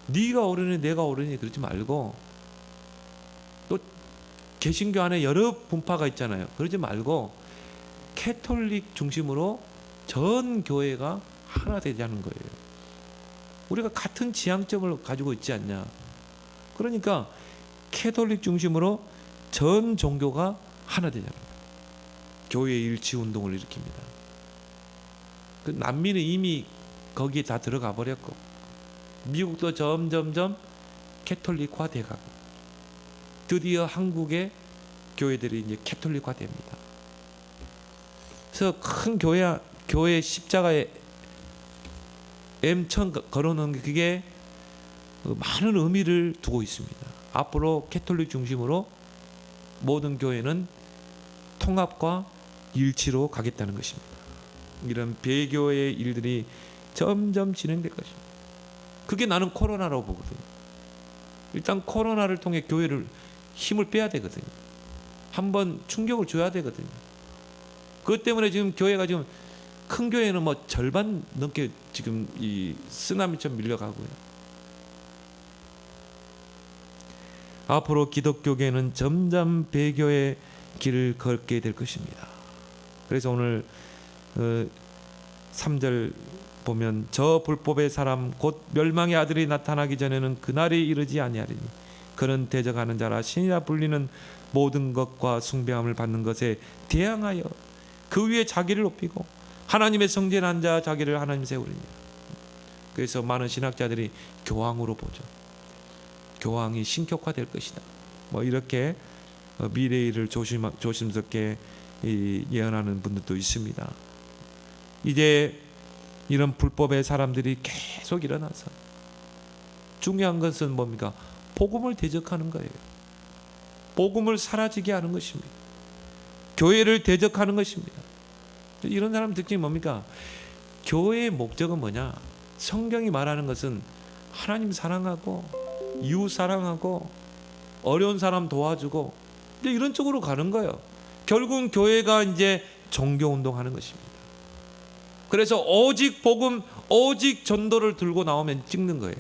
네가 옳으니 내가 옳으니 그러지 말고, 또 개신교 안에 여러 분파가 있잖아요. 그러지 말고 캐톨릭 중심으로 전 교회가 하나 되자는 거예요. 우리가 같은 지향점을 가지고 있지 않냐. 그러니까 캐톨릭 중심으로 전 종교가 하나 되자는 거예요. 교회 일치 운동을 일으킵니다. 그 남미는 이미 거기에 다 들어가 버렸고, 미국도 점점점 캐톨릭화 돼가고, 드디어 한국의 교회들이 이제 캐톨릭화 됩니다. 그래서 큰 교회 십자가에 M천 걸어놓은 게, 그게 많은 의미를 두고 있습니다. 앞으로 캐톨릭 중심으로 모든 교회는 통합과 일치로 가겠다는 것입니다. 이런 배교의 일들이 점점 진행될 것입니다. 그게 나는 코로나라고 보거든요. 일단 코로나를 통해 교회를 힘을 빼야 되거든요. 한번 충격을 줘야 되거든요. 그것 때문에 지금 교회가 지금 큰 교회는 뭐 절반 넘게 지금 이 쓰나미처럼 밀려가고요. 앞으로 기독교계는 점점 배교의 길을 걷게 될 것입니다. 그래서 오늘 3절 보면 저 불법의 사람 곧 멸망의 아들이 나타나기 전에는 그날이 이르지 아니하리니 그는 대적하는 자라 신이라 불리는 모든 것과 숭배함을 받는 것에 대항하여 그 위에 자기를 높이고 하나님의 성전한 자 자기를 하나님 세우리니. 그래서 많은 신학자들이 교황으로 보죠. 교황이 신격화될 것이다. 뭐 이렇게 미래의 일을 조심스럽게 예언하는 분들도 있습니다. 이제 이런 불법의 사람들이 계속 일어나서 중요한 것은 뭡니까? 복음을 대적하는 거예요. 복음을 사라지게 하는 것입니다. 교회를 대적하는 것입니다. 이런 사람 특징이 뭡니까? 교회의 목적은 뭐냐? 성경이 말하는 것은 하나님 사랑하고 이웃 사랑하고 어려운 사람 도와주고 이제 이런 쪽으로 가는 거예요. 결국은 교회가 이제 종교 운동하는 것입니다. 그래서 오직 복음, 오직 전도를 들고 나오면 찍는 거예요.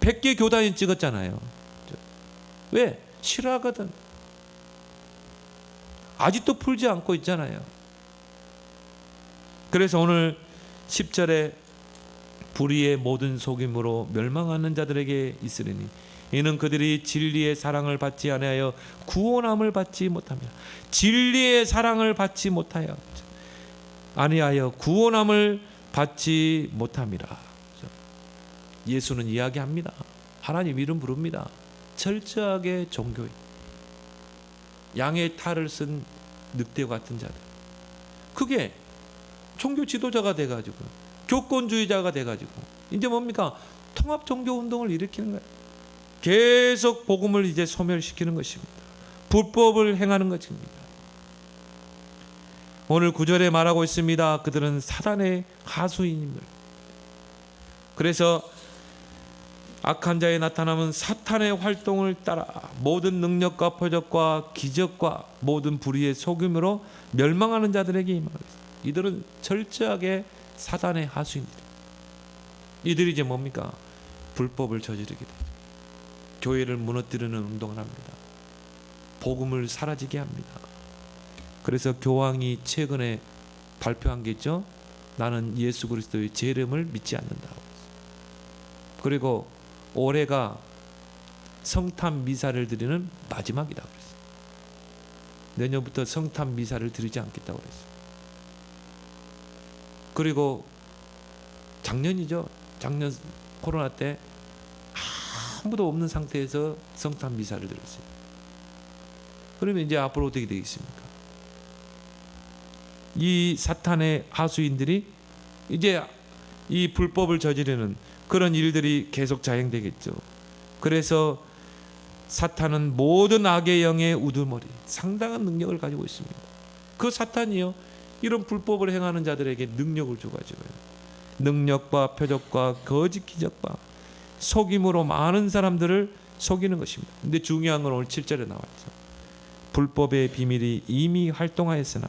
100개 교단이 찍었잖아요. 왜? 싫어하거든. 아직도 풀지 않고 있잖아요. 그래서 오늘 10절에 불의의 모든 속임으로 멸망하는 자들에게 있으리니 이는 그들이 진리의 사랑을 받지 아니하여 구원함을 받지 못합니다. 진리의 사랑을 받지 못하여 아니하여 구원함을 받지 못함이라. 예수는 이야기합니다. 하나님 이름 부릅니다. 철저하게 종교인, 양의 탈을 쓴 늑대 같은 자들, 그게 종교 지도자가 돼가지고 교권주의자가 돼가지고 이제 뭡니까? 통합 종교 운동을 일으키는 거예요. 계속 복음을 이제 소멸시키는 것입니다. 불법을 행하는 것입니다. 오늘 9절에 말하고 있습니다. 그들은 사단의 하수인입니다. 그래서 악한 자의 나타남은 사탄의 활동을 따라 모든 능력과 표적과 기적과 모든 불의의 속임으로 멸망하는 자들에게 임하겠습니다. 이들은 철저하게 사단의 하수인입니다. 이들이 이제 뭡니까? 불법을 저지르게 됩니다. 교회를 무너뜨리는 운동을 합니다. 복음을 사라지게 합니다. 그래서 교황이 최근에 발표한 게 있죠. 나는 예수 그리스도의 제 이름을 믿지 않는다. 그리고 올해가 성탄 미사를 드리는 마지막이다 그랬어요. 내년부터 성탄 미사를 드리지 않겠다고 그랬어요. 그리고 작년이죠. 작년 코로나 때 아무도 없는 상태에서 성탄 미사를 드렸어요. 그러면 이제 앞으로 어떻게 되겠습니까? 이 사탄의 하수인들이 이제 이 불법을 저지르는 그런 일들이 계속 자행되겠죠. 그래서 사탄은 모든 악의 영의 우두머리, 상당한 능력을 가지고 있습니다. 그 사탄이요, 이런 불법을 행하는 자들에게 능력을 줘가지고요, 능력과 표적과 거짓 기적과 속임으로 많은 사람들을 속이는 것입니다. 근데 중요한 건 오늘 7절에 나왔죠. 불법의 비밀이 이미 활동하였으나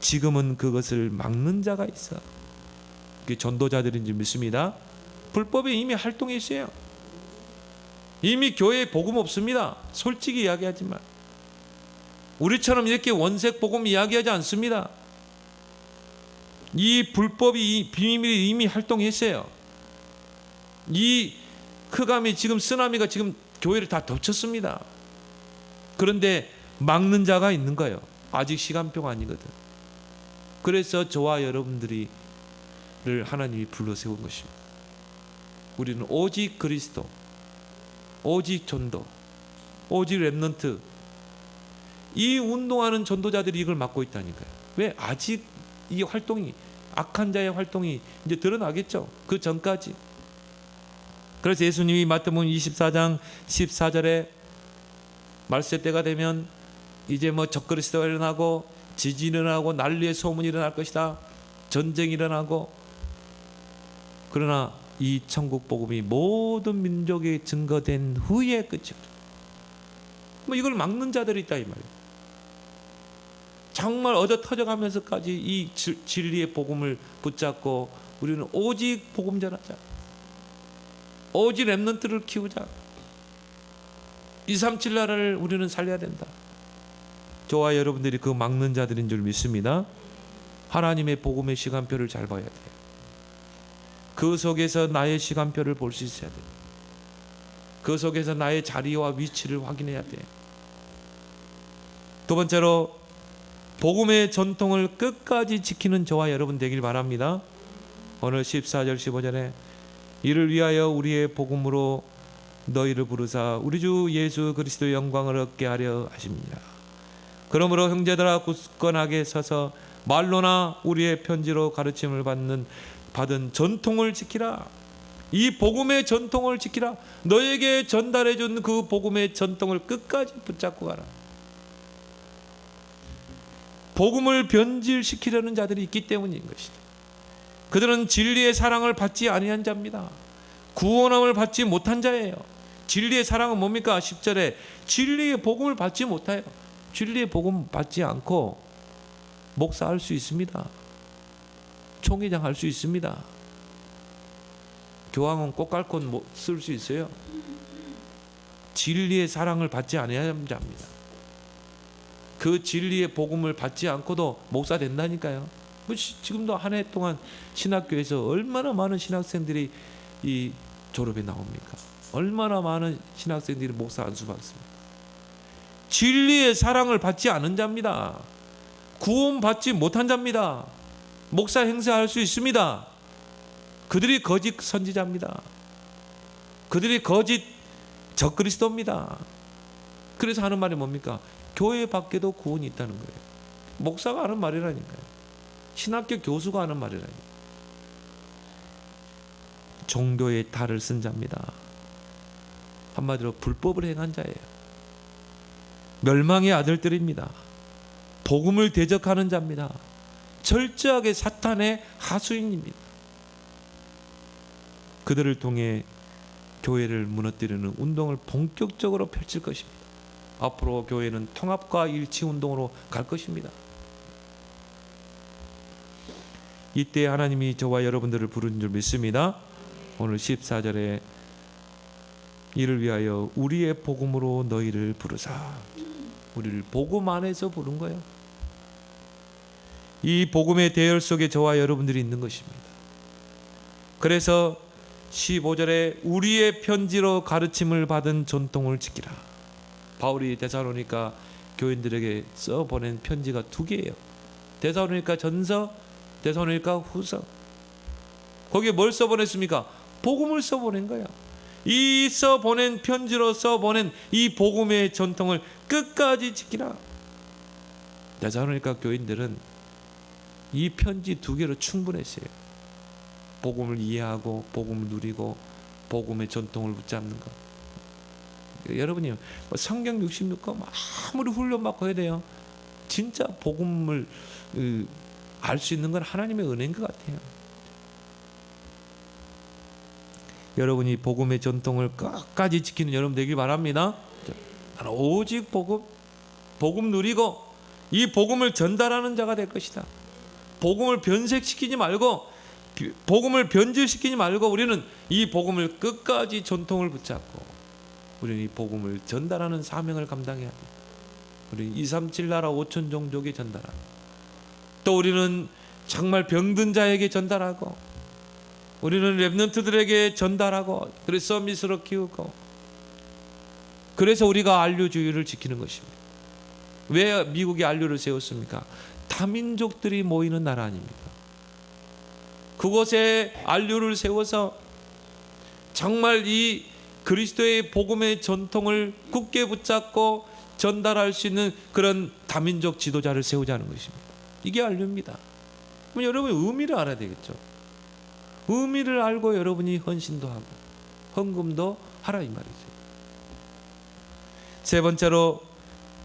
지금은 그것을 막는 자가 있어. 그게 전도자들인지 믿습니다. 불법이 이미 활동해 있어요. 이미 교회에 복음 없습니다. 솔직히 이야기하지만 우리처럼 이렇게 원색 복음 이야기하지 않습니다. 이 불법이 비밀이 이미 활동했어요. 이 흑암이 지금 쓰나미가 지금 교회를 다 덮쳤습니다. 그런데 막는 자가 있는 거예요. 아직 시간표가 아니거든. 그래서 저와 여러분들을 하나님이 불러 세운 것입니다. 우리는 오직 그리스도, 오직 전도, 오직 렘넌트, 이 운동하는 전도자들이 이걸 맡고 있다니까요. 왜? 아직 이 활동이, 악한 자의 활동이 이제 드러나겠죠. 그 전까지. 그래서 예수님이 마태복음 24장 14절에 말세 때가 되면 이제 뭐 적그리스도가 일어나고 지진이 일어나고 난리의 소문이 일어날 것이다. 전쟁이 일어나고. 그러나 이 천국 복음이 모든 민족에 증거된 후에 끝이다. 뭐 이걸 막는 자들이 있다 이 말이에요. 정말 얻어 터져가면서까지 이 진리의 복음을 붙잡고 우리는 오직 복음 전하자. 오직 렘넌트를 키우자. 237 나라를 우리는 살려야 된다. 저와 여러분들이 그 막는 자들인 줄 믿습니다. 하나님의 복음의 시간표를 잘 봐야 돼요. 그 속에서 나의 시간표를 볼 수 있어야 돼요. 그 속에서 나의 자리와 위치를 확인해야 돼요. 두 번째로 복음의 전통을 끝까지 지키는 저와 여러분 되길 바랍니다. 오늘 14절 15절에 이를 위하여 우리의 복음으로 너희를 부르사 우리 주 예수 그리스도의 영광을 얻게 하려 하십니다. 그러므로 형제들아 굳건하게 서서 말로나 우리의 편지로 가르침을 받은 전통을 지키라. 이 복음의 전통을 지키라. 너에게 전달해 준 그 복음의 전통을 끝까지 붙잡고 가라. 복음을 변질시키려는 자들이 있기 때문인 것이다. 그들은 진리의 사랑을 받지 아니한 자입니다. 구원함을 받지 못한 자예요. 진리의 사랑은 뭡니까? 10절에 진리의 복음을 받지 못해요. 진리의 복음 받지 않고 목사할 수 있습니다. 총회장 할 수 있습니다. 교황은 꽃갈콘 쓸 수 있어요. 진리의 사랑을 받지 아니한 자입니다. 그 진리의 복음을 받지 않고도 목사 된다니까요. 지금도 한 해 동안 신학교에서 얼마나 많은 신학생들이 이 졸업에 나옵니까? 얼마나 많은 신학생들이 목사 안수 받습니다. 진리의 사랑을 받지 않은 자입니다. 구원받지 못한 자입니다. 목사 행세할 수 있습니다. 그들이 거짓 선지자입니다. 그들이 거짓 적그리스도입니다. 그래서 하는 말이 뭡니까? 교회 밖에도 구원이 있다는 거예요. 목사가 하는 말이라니까요. 신학교 교수가 하는 말이라니까요. 종교의 탈을 쓴 자입니다. 한마디로 불법을 행한 자예요. 멸망의 아들들입니다. 복음을 대적하는 자입니다. 철저하게 사탄의 하수인입니다. 그들을 통해 교회를 무너뜨리는 운동을 본격적으로 펼칠 것입니다. 앞으로 교회는 통합과 일치 운동으로 갈 것입니다. 이때 하나님이 저와 여러분들을 부른 줄 믿습니다. 오늘 14절에 이를 위하여 우리의 복음으로 너희를 부르사. 우리를 복음 안에서 부른 거예요. 이 복음의 대열 속에 저와 여러분들이 있는 것입니다. 그래서 15절에 우리의 편지로 가르침을 받은 전통을 지키라. 바울이 데살로니가 교인들에게 써보낸 편지가 두 개예요. 데살로니가 전서, 데살로니가 후서. 거기에 뭘 써보냈습니까? 복음을 써보낸 거예요. 이 써보낸 편지로 써보낸 이 복음의 전통을 끝까지 지키라. 데살로니가 교인들은 이 편지 두 개로 충분했어요. 복음을 이해하고 복음을 누리고 복음의 전통을 붙잡는 것. 여러분이 성경 66권 아무리 훈련받고 해야 돼요. 진짜 복음을 알 수 있는 건 하나님의 은혜인 것 같아요. 여러분이 복음의 전통을 끝까지 지키는 여러분 되길 바랍니다. 오직 복음 누리고 이 복음을 전달하는 자가 될 것이다. 복음을 변색시키지 말고 복음을 변질시키지 말고 우리는 이 복음을 끝까지 전통을 붙잡고 우리는 이 복음을 전달하는 사명을 감당해야 합니다. 우리는 237 나라 5천 종족에 전달하고 또 우리는 정말 병든 자에게 전달하고 우리는 렘넌트들에게 전달하고 그래서 서밋으로 키우고 그래서 우리가 안류주의를 지키는 것입니다. 왜 미국이 안류를 세웠습니까? 다민족들이 모이는 나라 아닙니까? 그곳에 안류를 세워서 정말 이 그리스도의 복음의 전통을 굳게 붙잡고 전달할 수 있는 그런 다민족 지도자를 세우자는 것입니다. 이게 안류입니다. 그럼 여러분이 의미를 알아야 되겠죠. 의미를 알고 여러분이 헌신도 하고 헌금도 하라 이 말이죠. 세 번째로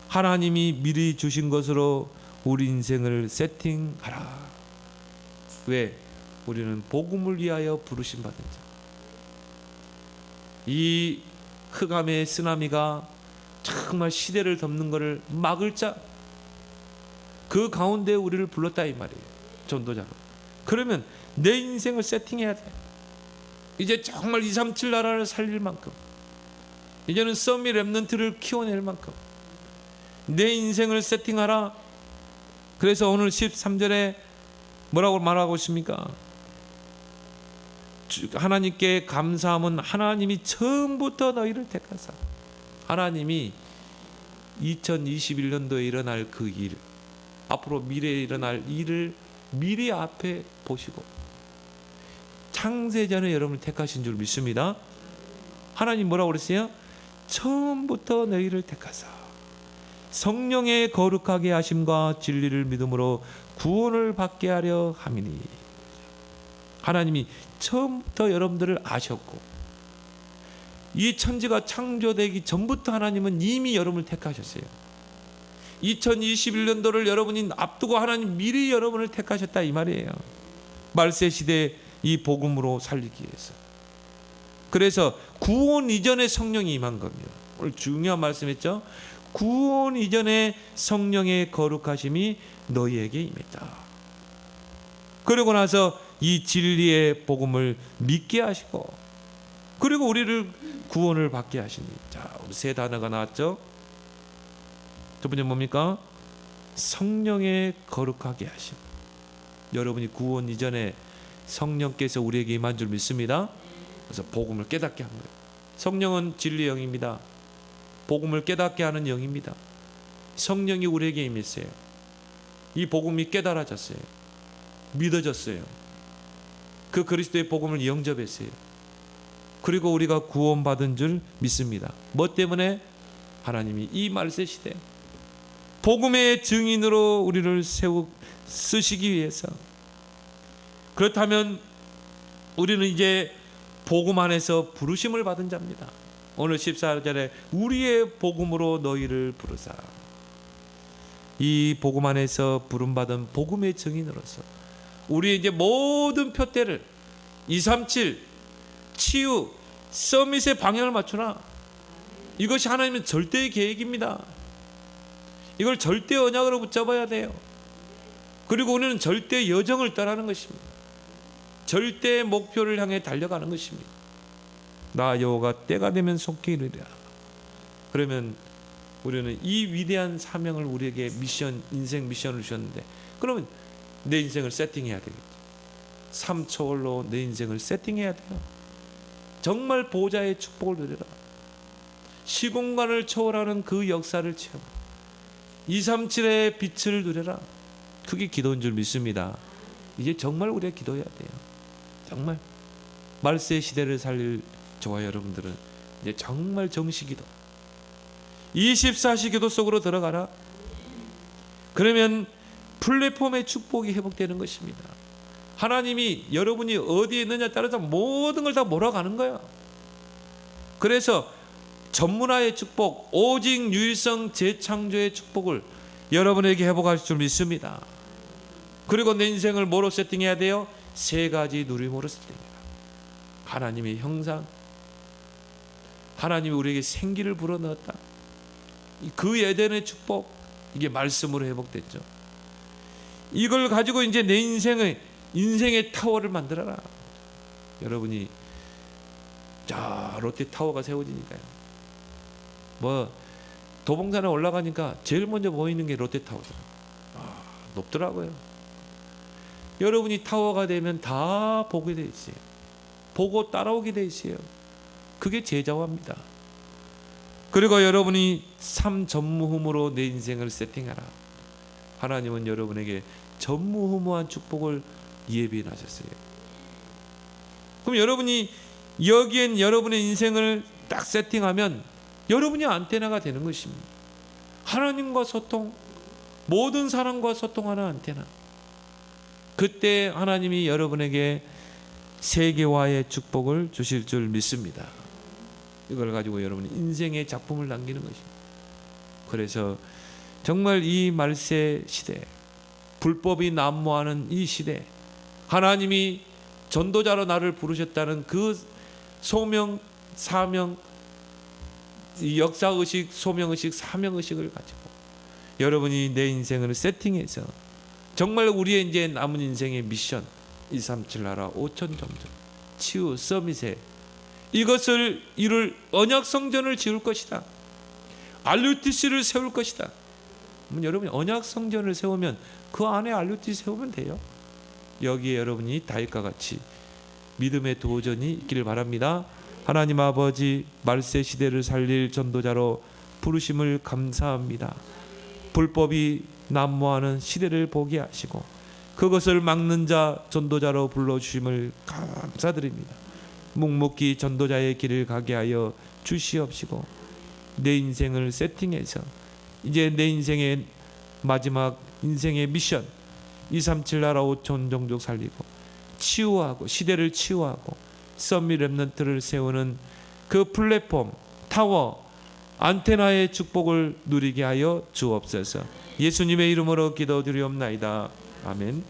하나님이 미리 주신 것으로 우리 인생을 세팅하라. 왜? 우리는 복음을 위하여 부르심 받은 자. 이 흑암의 쓰나미가 정말 시대를 덮는 것을 막을 자. 그 가운데 우리를 불렀다 이 말이에요. 전도자로. 그러면 내 인생을 세팅해야 돼. 이제 정말 237 나라를 살릴 만큼 이제는 서밋 렘넌트를 키워낼 만큼 내 인생을 세팅하라. 그래서 오늘 13절에 뭐라고 말하고 있습니까? 하나님께 감사함은 하나님이 처음부터 너희를 택하사. 하나님이 2021년도에 일어날 그 일, 앞으로 미래에 일어날 일을 미리 앞에 보시고 창세전에 여러분을 택하신 줄 믿습니다. 하나님 뭐라고 그랬어요? 처음부터 너희를 택하사 성령의 거룩하게 하심과 진리를 믿음으로 구원을 받게 하려 함이니. 하나님이 처음부터 여러분들을 아셨고 이 천지가 창조되기 전부터 하나님은 이미 여러분을 택하셨어요. 2021년도를 여러분이 앞두고 하나님 미리 여러분을 택하셨다 이 말이에요. 말세 시대 이 복음으로 살리기 위해서. 그래서 구원 이전에 성령이 임한 겁니다. 오늘 중요한 말씀했죠. 구원 이전에 성령의 거룩하심이 너희에게 임했다. 그러고 나서 이 진리의 복음을 믿게 하시고 그리고 우리를 구원을 받게 하시니. 자, 우리 세 단어가 나왔죠. 첫 번째 뭡니까? 성령의 거룩하게 하심. 여러분이 구원 이전에 성령께서 우리에게 임한 줄 믿습니다. 그래서 복음을 깨닫게 한 거예요. 성령은 진리의 영입니다. 복음을 깨닫게 하는 영입니다. 성령이 우리에게 임했어요. 이 복음이 깨달아졌어요. 믿어졌어요. 그 그리스도의 복음을 영접했어요. 그리고 우리가 구원받은 줄 믿습니다. 뭐 때문에? 하나님이 이 말세 시대 복음의 증인으로 우리를 쓰시기 위해서. 그렇다면 우리는 이제 복음 안에서 부르심을 받은 자입니다. 오늘 14절에 우리의 복음으로 너희를 부르사. 이 복음 안에서 부름받은 복음의 증인으로서 우리 이제 모든 표대를 237 치유 서밋의 방향을 맞추나. 이것이 하나님의 절대의 계획입니다. 이걸 절대 언약으로 붙잡아야 돼요. 그리고 우리는 절대 여정을 떠나는 것입니다. 절대 목표를 향해 달려가는 것입니다. 나 여호와가 때가 되면 속히 이르리라. 그러면 우리는 이 위대한 사명을 우리에게 미션, 인생 미션을 주셨는데, 그러면 내 인생을 세팅해야 되겠죠. 삶 초월로 내 인생을 세팅해야 돼요. 정말 보좌의 축복을 누려라. 시공간을 초월하는 그 역사를 체험. 237의 빛을 누려라. 그게 기도인 줄 믿습니다. 이제 정말 우리가 기도해야 돼요. 정말 말세 시대를 살릴 저와 여러분들은 이제 정말 정시기도 24시 기도 속으로 들어가라. 그러면 플랫폼의 축복이 회복되는 것입니다. 하나님이 여러분이 어디에 있느냐에 따라서 모든 걸 다 몰아가는 거야. 그래서 전문화의 축복, 오직 유일성 재창조의 축복을 여러분에게 회복할 줄 믿습니다. 그리고 내 인생을 뭐로 세팅해야 돼요? 세 가지 누림으로 세팅해라. 하나님의 형상, 하나님이 우리에게 생기를 불어넣었다. 그 에덴의 축복, 이게 말씀으로 회복됐죠. 이걸 가지고 이제 내 인생의 타워를 만들어라. 여러분이 자 롯데타워가 세워지니까요. 뭐 도봉산에 올라가니까 제일 먼저 보이는 게 롯데타워잖아요. 높더라고요. 여러분이 타워가 되면 다 보게 돼 있어요. 보고 따라오게 돼 있어요. 그게 제자화입니다. 그리고 여러분이 삶 전무후무로 내 인생을 세팅하라. 하나님은 여러분에게 전무후무한 축복을 예비해 놨었어요. 그럼 여러분이 여기엔 여러분의 인생을 딱 세팅하면 여러분이 안테나가 되는 것입니다. 하나님과 소통, 모든 사람과 소통하는 안테나. 그때 하나님이 여러분에게 세계화의 축복을 주실 줄 믿습니다. 이걸 가지고 여러분이 인생의 작품을 남기는 것입니다. 그래서 정말 이 말세 시대, 불법이 난무하는 이 시대, 하나님이 전도자로 나를 부르셨다는 그 소명, 사명, 역사의식, 소명의식, 사명의식을 가지고 여러분이 내 인생을 세팅해서 정말 우리의 이제 남은 인생의 미션 237 나라 5천 종족 치유 서밋에 이것을 이룰 언약 성전을 지을 것이다. RUTC를 세울 것이다. 여러분이 언약 성전을 세우면 그 안에 RUTC 세우면 돼요. 여기에 여러분이 다윗과 같이 믿음의 도전이 있기를 바랍니다. 하나님 아버지, 말세 시대를 살릴 전도자로 부르심을 감사합니다. 불법이 난무하는 시대를 보게 하시고 그것을 막는 자 전도자로 불러주심을 감사드립니다. 묵묵히 전도자의 길을 가게 하여 주시옵시고 내 인생을 세팅해서 이제 내 인생의 마지막 인생의 미션 237 나라 5천 종족 살리고 치유하고 시대를 치유하고 서밋 렘넌트를 세우는 그 플랫폼 타워 안테나의 축복을 누리게 하여 주옵소서. 예수님의 이름으로 기도드리옵나이다. 아멘.